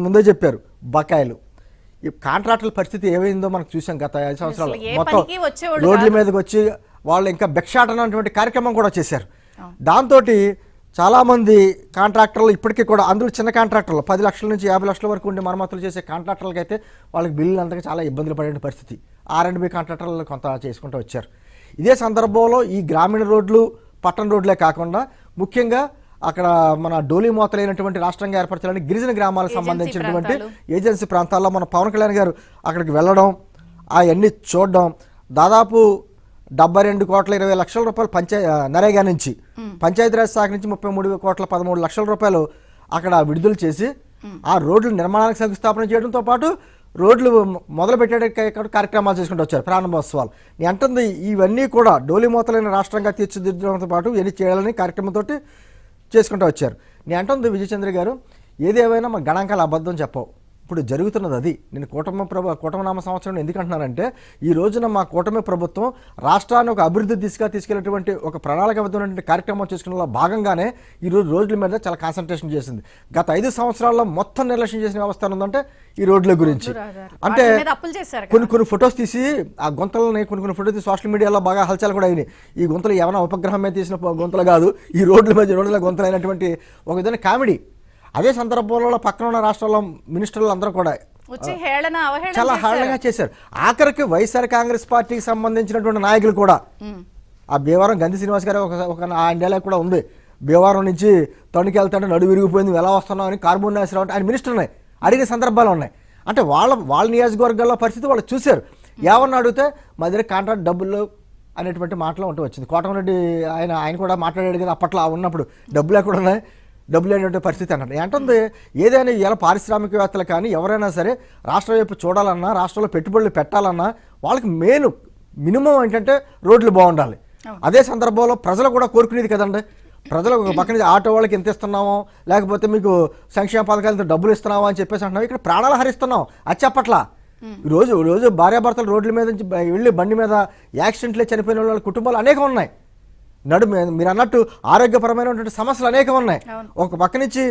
ముందే చెప్పారు బకాయిలు. ఈ కాంట్రాక్టుల పరిస్థితి ఏమైందో మనకు చూసాం గత 5 సంవత్సరాలు. మొత్తం రోడ్ల మీదకి వచ్చి వాళ్ళు ఇంకా భిక్షాటన అటువంటి కార్యక్రమం కూడా చేశారు. దాంతో చాలామంది కాంట్రాక్టర్లు ఇప్పటికీ కూడా, అందులో చిన్న కాంట్రాక్టర్లు 10 లక్షల నుంచి 50 లక్షల వరకు ఉండి మరమ్మతులు చేసే కాంట్రాక్టర్లకి అయితే వాళ్ళకి బిల్లులు అంతగా చాలా ఇబ్బందులు పడే పరిస్థితి. R&B కాంట్రాక్టర్లు కొంత చేసుకుంటూ వచ్చారు. ఇదే సందర్భంలో ఈ గ్రామీణ రోడ్లు, పట్టణ రోడ్లే కాకుండా ముఖ్యంగా అక్కడ మన డోలీ మోతలైనటువంటి రాష్ట్రంగా ఏర్పరచాలని గిరిజన గ్రామాలకు సంబంధించినటువంటి ఏజెన్సీ ప్రాంతాల్లో మన పవన్ కళ్యాణ్ గారు అక్కడికి వెళ్ళడం, అవన్నీ చూడడం, దాదాపు 72,20,00,000 రూపాయలు నరేగా నుంచి, పంచాయతీరాజ్ శాఖ నుంచి 33,13,00,000 రూపాయలు అక్కడ విడుదల చేసి ఆ రోడ్ల నిర్మాణానికి శంకుస్థాపన చేయడంతో పాటు రోడ్లు మొదలు పెట్టే కార్యక్రమాలు చేసుకుంటూ వచ్చారు, ప్రారంభోత్సవాలు. నేను అంటుంది ఇవన్నీ కూడా డోలీ మోతలైన రాష్ట్రంగా తీర్చిదిద్దడంతో పాటు ఇవన్నీ చేయాలని కార్యక్రమంతో చేసుకుంటూ వచ్చారు. నేను అంటుంది విజయచంద్ర గారు, ఏదేమైనా మన గణాంకాలు అబద్ధం చెప్పవు. ఇప్పుడు జరుగుతున్నది అది. నేను కూటమి నామ సంవత్సరం ఎందుకు అంటున్నానంటే, ఈ రోజున మా కూటమి ప్రభుత్వం రాష్ట్రాన్ని ఒక అభివృద్ధి దిశగా తీసుకెళ్లేటువంటి ఒక ప్రణాళికబద్ధమైనటువంటి కార్యక్రమం చేసుకున్న భాగంగానే ఈరోజు రోడ్ల మీద చాలా కాన్సన్ట్రేషన్ చేసింది. గత 5 సంవత్సరాల్లో మొత్తం నిర్లక్ష్యం చేసిన వ్యవస్థ ఉందంటే ఈ రోడ్ల గురించి. అంటే కొన్ని ఫొటోస్ తీసి ఆ గుంతలని కొన్ని ఫోటో తీసి సోషల్ మీడియాలో బాగా హల్చల్ కూడా అయినాయి. ఈ గుంతలు ఏమైనా ఉపగ్రహం మీద తీసిన గుంతలు కాదు, ఈ రోడ్ల గుంతలు అయినటువంటి ఒక విధంగా కామెడీ. అదే సందర్భంలో పక్కన ఉన్న రాష్ట్రాల్లో మినిస్టర్లు అందరూ కూడా చాలా హేళనగా చేశారు. ఆఖరికి వైఎస్ఆర్ కాంగ్రెస్ పార్టీకి సంబంధించినటువంటి నాయకులు కూడా, ఆ భీమవరం గంధి శ్రీనివాస్ గారు ఒక డైలాగ్ కూడా ఉంది, భీమవరం నుంచి తణుకు వెళ్తాంటే నడు విరిగిపోయింది, ఎలా వస్తున్నావు అని కార్బన్ నాశనం అంటే ఆయన మినిస్టర్ని అడిగిన సందర్భాలు ఉన్నాయి. అంటే వాళ్ళ నియోజకవర్గాల్లో పరిస్థితి వాళ్ళు చూశారు. ఎవరిని అడిగితే మా దగ్గర కాంట్రాక్ట్ డబ్బులు అనేటువంటి మాటలు ఉంటూ వచ్చింది. కోటమిరెడ్డి ఆయన కూడా మాట్లాడాడు కదా అప్పట్లో ఉన్నప్పుడు, డబ్బులు ఎక్కడ ఉన్నాయి, డబ్బులు అనేటువంటి పరిస్థితి అన్నట్టు. ఏంటంటే ఏదైనా ఇలా పారిశ్రామికవేత్తలు కానీ ఎవరైనా సరే రాష్ట్రం వైపు చూడాలన్నా, రాష్ట్రంలో పెట్టుబడులు పెట్టాలన్నా వాళ్ళకి మినిమం ఏంటంటే రోడ్లు బాగుండాలి. అదే సందర్భంలో ప్రజలు కూడా కోరుకునేది కదండి. ప్రజలు ఒక పక్కన ఆటో వాళ్ళకి ఎంత ఇస్తున్నామో, లేకపోతే మీకు సంక్షేమ పథకాలతో డబ్బులు ఇస్తున్నామో అని చెప్పేసి అంటున్నాం. ఇక్కడ ప్రాణాలు హరిస్తున్నాం అది చెప్పట్లా. రోజు భార్యాభర్తలు రోడ్ల మీద నుంచి వెళ్ళి బండి మీద యాక్సిడెంట్లే చనిపోయిన వాళ్ళ కుటుంబాలు అనేకం ఉన్నాయి. మీరు అన్నట్టు ఆరోగ్యపరమైనటువంటి సమస్యలు అనేకం ఉన్నాయి. ఒక పక్క నుంచి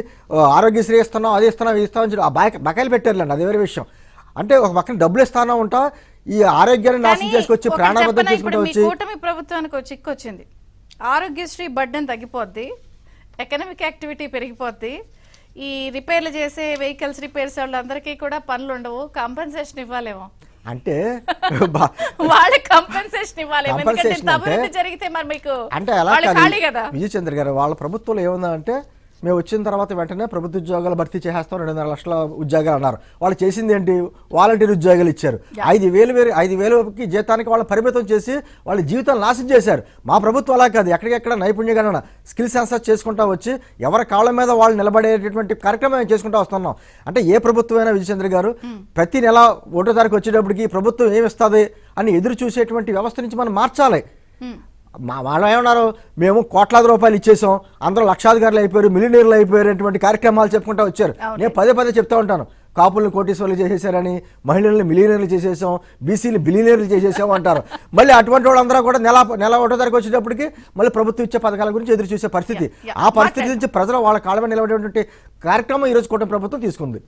ఆరోగ్యశ్రీ ఇస్తున్నాం, అది ఇస్తున్నాం, ఇది ఇస్తామని ఆ బకాయిలు పెట్టారులేండి, అది వేరే విషయం. అంటే ఒక పక్కన డబ్బులు ఇస్తానా ఉంటా, ఈ ఆరోగ్యాన్ని నాశనం చేసుకొచ్చి ప్రాణాబద్ధం చేసుకుంటూ వచ్చి కూటమి ప్రభుత్వానికి చిక్కొచ్చింది. ఆరోగ్యశ్రీ బర్డెన్ తగ్గిపోద్ది, ఎకనామిక్ యాక్టివిటీ పెరిగిపోద్ది, ఈ రిపేర్లు చేసే వెహికల్స్ రిపేర్స్ వాళ్ళందరికీ కూడా పనులు ఉండవు, కంపెన్సేషన్ ఇవ్వాలేమో. అంటే విజయచంద్ర గారు వాళ్ళ ప్రభుత్వంలో ఏముందంటే, మేము వచ్చిన తర్వాత వెంటనే ప్రభుత్వ ఉద్యోగాలు భర్తీ చేసేస్తాం, 2.5 లక్షల ఉద్యోగాలు అన్నారు. వాళ్ళు చేసింది ఏంటి, వాలంటీర్ ఉద్యోగాలు ఇచ్చారు. 5,000కి జీతానికి వాళ్ళని పరిమితం చేసి వాళ్ళ జీవితాలు నాశనం చేశారు. మా ప్రభుత్వం అలా కాదు, ఎక్కడికెక్కడ నైపుణ్య గణన స్కిల్ సెన్సస్ చేసుకుంటా వచ్చి ఎవరి కాళ్ళ మీద వాళ్ళు నిలబడేటటువంటి కార్యక్రమం చేసుకుంటూ వస్తున్నాం. అంటే ఏ ప్రభుత్వం అయినా విజయచంద్ర గారు ప్రతి నెల 1వ తారీఖు వచ్చేటప్పటికి ప్రభుత్వం ఏమిస్తుంది అని ఎదురు చూసేటువంటి వ్యవస్థ నుంచి మనం మార్చాలి. వాళ్ళు ఏమన్నారు, మేము కోట్లాది రూపాయలు ఇచ్చేసాం, అందరూ లక్షాధికారులు అయిపోయారు, మిలియనీర్లు అయిపోయారు కార్యక్రమాలు చెప్పుకుంటూ వచ్చారు. నేను పదే చెప్తా ఉంటాను, కాపులను కోటీశ్వర్లు చేసేసారని, మహిళల్ని మిలియనీర్లు చేసేసాం, బీసీలు బిలియనీర్లు చేసేసాం అంటారు. మళ్ళీ అటువంటి వాళ్ళందరూ కూడా నెల 1వ తారీఖు వచ్చేటప్పటికి మళ్ళీ ప్రభుత్వం ఇచ్చే పథకాల గురించి ఎదురు చూసే పరిస్థితి. ఆ పరిస్థితి నుంచి ప్రజలు వాళ్ళ కాళ్ళ మీద నిలబడేటువంటి కార్యక్రమం ఈరోజు కూటమి ప్రభుత్వం తీసుకుంది.